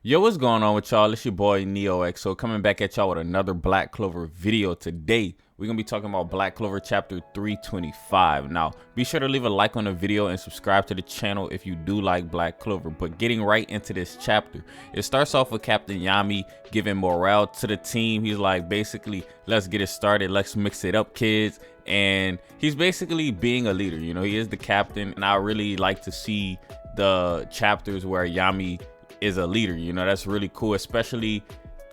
Yo, what's going on with y'all? It's your boy NeoXO coming back at y'all with another Black Clover video. Today, we're going to be talking about Black Clover chapter 325. Now, be sure to leave a like on the video and subscribe to the channel if you do like Black Clover. But getting right into this chapter, it starts off with Captain Yami giving morale to the team. He's like, basically, let's get it started. Let's mix it up, kids. And he's basically being a leader. You know, he is the captain. And I really like to see the chapters where Yami is a leader. You know, that's really cool, especially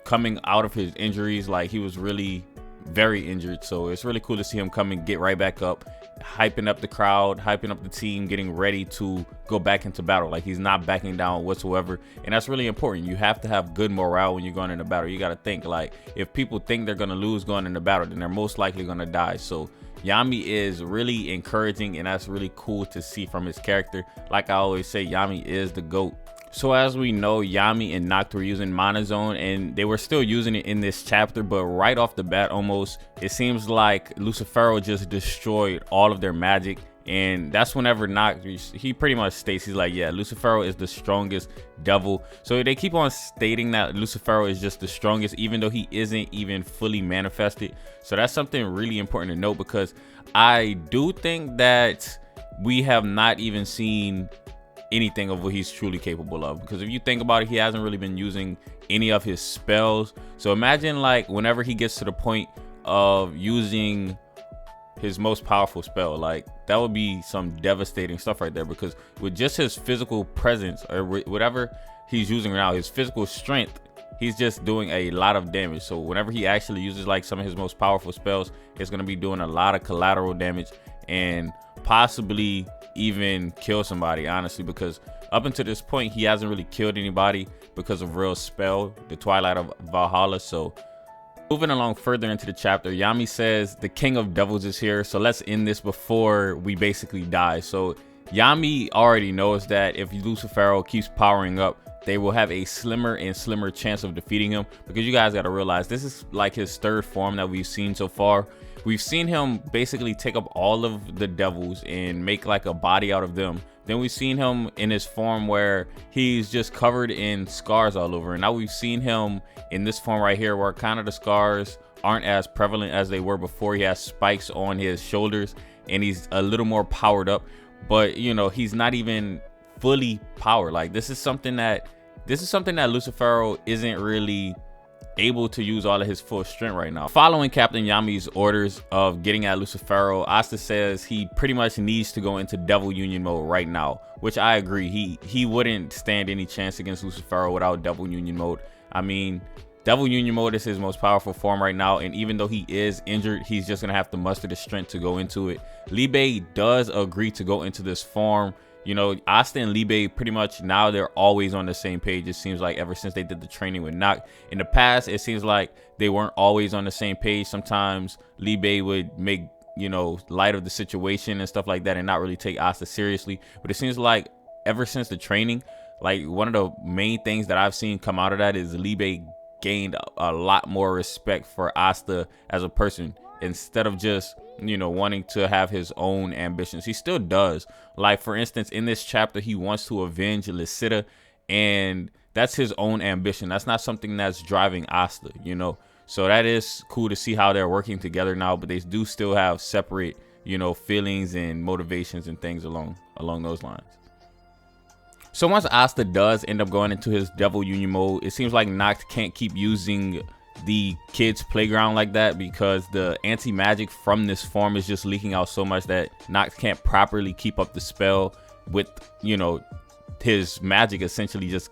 coming out of his injuries. Like, he was really very injured, so it's really cool to see him come and get right back up, hyping up the crowd, hyping up the team, getting ready to go back into battle. Like, he's not backing down whatsoever, and that's really important. You have to have good morale when you're going into battle. You got to think, like, if people think they're gonna lose going into battle, then they're most likely gonna die. So Yami is really encouraging, and that's really cool to see from his character. Like I always say, Yami is the GOAT. So as we know, Yami and Noct were using Mana Zone, and they were still using it in this chapter, but right off the bat, almost, it seems like Lucifero just destroyed all of their magic. And that's whenever Noct, he pretty much states, he's like, yeah, Lucifero is the strongest devil. So they keep on stating that Lucifero is just the strongest, even though he isn't even fully manifested. So that's something really important to note, because I do think that we have not even seen anything of what he's truly capable of, because if you think about it, he hasn't really been using any of his spells. So imagine, like, whenever he gets to the point of using his most powerful spell, like, that would be some devastating stuff right there, because with just his physical presence, or whatever he's using right now, his physical strength, he's just doing a lot of damage. So whenever he actually uses like some of his most powerful spells, it's going to be doing a lot of collateral damage and possibly even kill somebody, honestly, because up until this point he hasn't really killed anybody because of real spell, the Twilight of Valhalla. So moving along further into the chapter, Yami says the King of Devils is here, so let's end this before we basically die. So Yami already knows that if Lucifero keeps powering up, they will have a slimmer and slimmer chance of defeating him, because you guys got to realize this is like his third form that we've seen so far. We've seen him basically take up all of the devils and make like a body out of them. Then we've seen him in his form where he's just covered in scars all over. And now we've seen him in this form right here, where kind of the scars aren't as prevalent as they were before. He has spikes on his shoulders and he's a little more powered up. But, you know, he's not even fully powered. Like, this is something that Lucifero isn't really able to use all of his full strength right now. Following Captain Yami's orders of getting at Lucifero, Asta says he pretty much needs to go into Devil Union mode right now, which I agree. He wouldn't stand any chance against Lucifero without Devil Union mode. I mean, Devil Union mode is his most powerful form right now, and even though he is injured, he's just gonna have to muster the strength to go into it. Libe does agree to go into this form. You know, Asta and Libe pretty much now they're always on the same page. It seems like ever since they did the training with Noct. In the past, it seems like they weren't always on the same page. Sometimes Libe would make, you know, light of the situation and stuff like that and not really take Asta seriously. But it seems like ever since the training, like, one of the main things that I've seen come out of that is Libe gained a lot more respect for Asta as a person, instead of just, you know, wanting to have his own ambitions. He still does. Like, for instance, in this chapter, he wants to avenge Lucifero, and that's his own ambition. That's not something that's driving Asta, you know. So that is cool to see how they're working together now, but they do still have separate, you know, feelings and motivations and things along those lines. So once Asta does end up going into his Devil Union mode, it seems like Noct can't keep using the kids playground like that, because the anti-magic from this form is just leaking out so much that Noct can't properly keep up the spell with, you know, his magic essentially just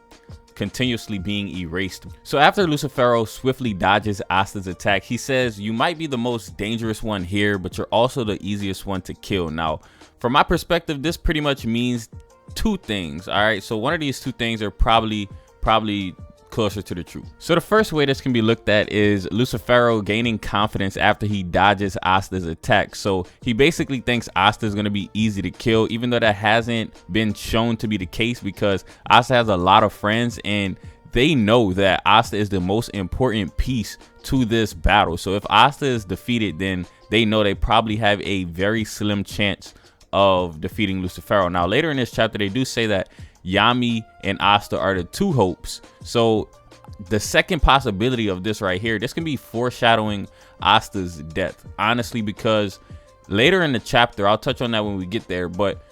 continuously being erased. So after Lucifero swiftly dodges Asta's attack, he says, you might be the most dangerous one here, but you're also the easiest one to kill. Now, from my perspective, this pretty much means two things. All right, so one of these two things are probably closer to the truth. So the first way this can be looked at is Lucifero gaining confidence after he dodges Asta's attack. So he basically thinks Asta is going to be easy to kill, even though that hasn't been shown to be the case, because Asta has a lot of friends and they know that Asta is the most important piece to this battle. So if Asta is defeated, then they know they probably have a very slim chance of defeating Lucifero. Now later in this chapter, they do say that Yami and Asta are the two hopes. So the second possibility of this right here, this can be foreshadowing Asta's death, honestly, because later in the chapter, I'll touch on that when we get there, but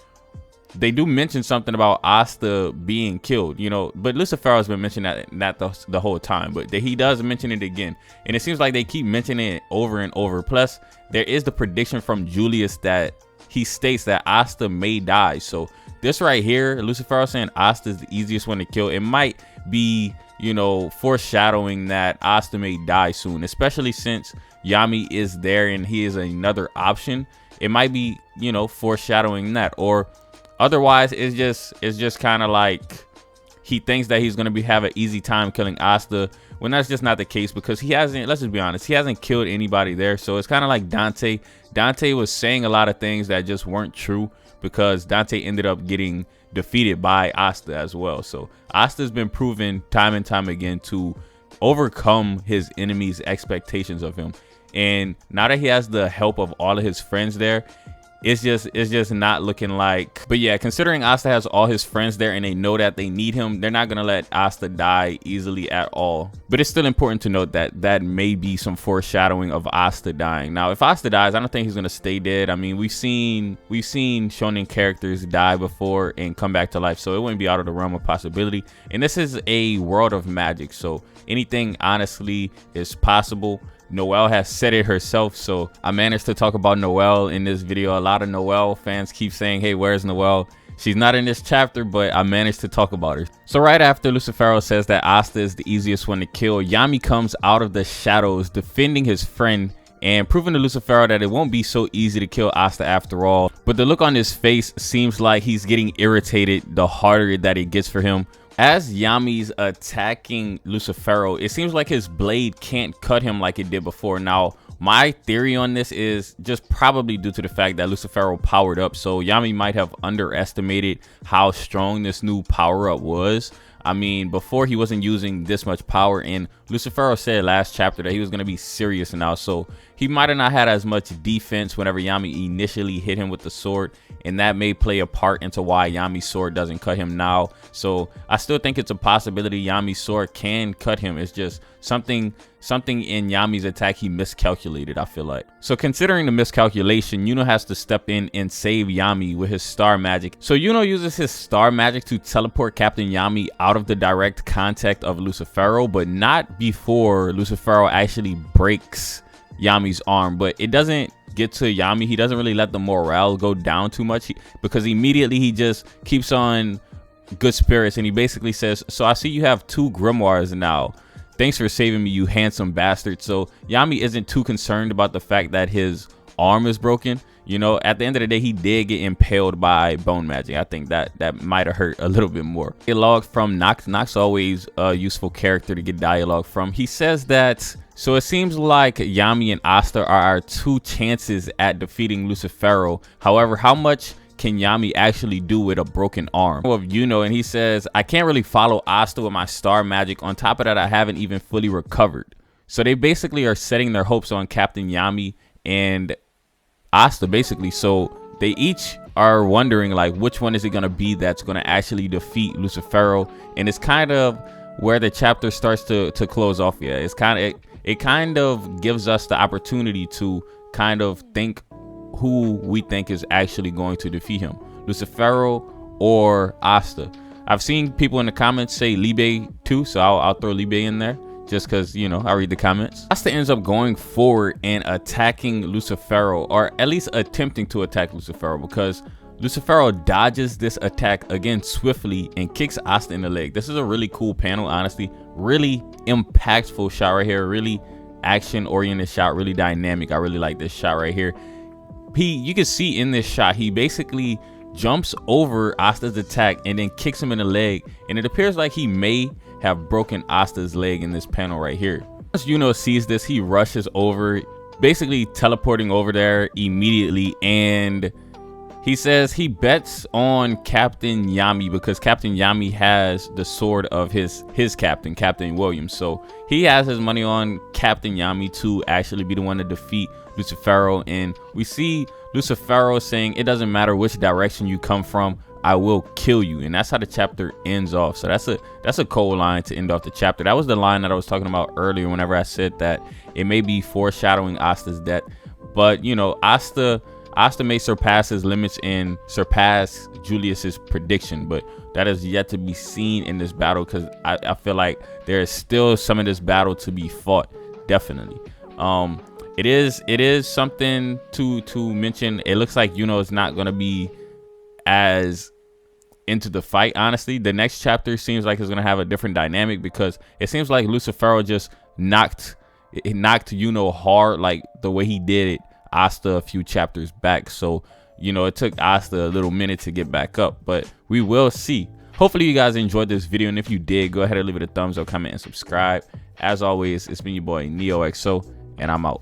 they do mention something about Asta being killed, you know, but Lucifero has been mentioning that the whole time, but he does mention it again, and it seems like they keep mentioning it over and over. Plus, there is the prediction from Julius that he states that Asta may die. So this right here, Lucifero saying Asta is the easiest one to kill, it might be, you know, foreshadowing that Asta may die soon, especially since Yami is there and he is another option. It might be, you know, foreshadowing that, or otherwise, it's just kind of like he thinks that he's going to have an easy time killing Asta, when that's just not the case, because he hasn't, let's just be honest, he hasn't killed anybody there. So it's kind of like Dante. Dante was saying a lot of things that just weren't true, because Dante ended up getting defeated by Asta as well. So Asta's been proven time and time again to overcome his enemies' expectations of him. And now that he has the help of all of his friends there, it's just not looking like. But yeah, considering Asta has all his friends there and they know that they need him, they're not gonna let Asta die easily at all. But it's still important to note that that may be some foreshadowing of Asta dying. Now, if Asta dies, I don't think he's gonna stay dead. I mean, we've seen shonen characters die before and come back to life, so it wouldn't be out of the realm of possibility. And this is a world of magic, so anything honestly is possible. Noelle has said it herself, so I managed to talk about Noelle in this video. A lot of Noelle fans keep saying, hey, where's Noelle? She's not in this chapter, but I managed to talk about her. So right after Lucifero says that Asta is the easiest one to kill, Yami comes out of the shadows defending his friend and proving to Lucifero that it won't be so easy to kill Asta after all. But the look on his face seems like he's getting irritated the harder that it gets for him. As Yami's attacking Lucifero, it seems like his blade can't cut him like it did before. Now, my theory on this is just probably due to the fact that Lucifero powered up. So Yami might have underestimated how strong this new power up was. I mean, before he wasn't using this much power, and Lucifero said last chapter that he was going to be serious now. So he might have not had as much defense whenever Yami initially hit him with the sword, and that may play a part into why Yami's sword doesn't cut him now. So I still think it's a possibility Yami's sword can cut him. It's just something in Yami's attack he miscalculated, I feel like. So considering the miscalculation, Yuno has to step in and save Yami with his star magic. So Yuno uses his star magic to teleport Captain Yami out of the direct contact of Lucifero, but not before Lucifero actually breaks Yami's arm. But it doesn't get to Yami. He doesn't really let the morale go down too much, because immediately he just keeps on good spirits, and he basically says, so I see you have 2 grimoires now. Thanks for saving me, you handsome bastard. So Yami isn't too concerned about the fact that his arm is broken. You know, at the end of the day, he did get impaled by bone magic. I think that might have hurt a little bit more. Dialogue from Nox. Nox always a useful character to get dialogue from. He says that, so it seems like Yami and Asta are our 2 chances at defeating Lucifero. However, how much can Yami actually do with a broken arm? Of Yuno, and he says, I can't really follow Asta with my star magic. On top of that, I haven't even fully recovered. So they basically are setting their hopes on Captain Yami and Asta, basically. So they each are wondering, like, which one is it going to be that's going to actually defeat Lucifero? And it's kind of where the chapter starts to close off. Yeah, it's it kind of gives us the opportunity to kind of think who we think is actually going to defeat him, Lucifero or Asta. I've seen people in the comments say Libe too, so I'll throw Libe in there just because, you know, I read the comments. Asta ends up going forward and attacking Lucifero, or at least attempting to attack Lucifero, because Lucifero dodges this attack again swiftly and kicks Asta in the leg. This is a really cool panel, honestly. Really impactful shot right here. Really action-oriented shot. Really dynamic. I really like this shot right here. You can see in this shot, he basically jumps over Asta's attack and then kicks him in the leg. And it appears like he may have broken Asta's leg in this panel right here. Once Yuno sees this, he rushes over, basically teleporting over there immediately, and he says he bets on Captain Yami because Captain Yami has the sword of his captain, Captain Williams. So he has his money on Captain Yami to actually be the one to defeat Lucifero. And we see Lucifero saying, it doesn't matter which direction you come from, I will kill you. And that's how the chapter ends off. So that's a cold line to end off the chapter. That was the line that I was talking about earlier whenever I said that it may be foreshadowing Asta's death. But, you know, Asta may surpass his limits and surpass Julius's prediction, but that is yet to be seen in this battle, because I feel like there is still some of this battle to be fought. Definitely. It is something to mention. It looks like Yuno is not going to be as into the fight. Honestly, the next chapter seems like it's going to have a different dynamic, because it seems like Lucifero just knocked Yuno hard, like the way he did it Asta a few chapters back. So, you know, it took Asta a little minute to get back up, but we will see. Hopefully you guys enjoyed this video, and if you did, go ahead and leave it a thumbs up, comment, and subscribe. As always, it's been your boy NeoXO, and I'm out.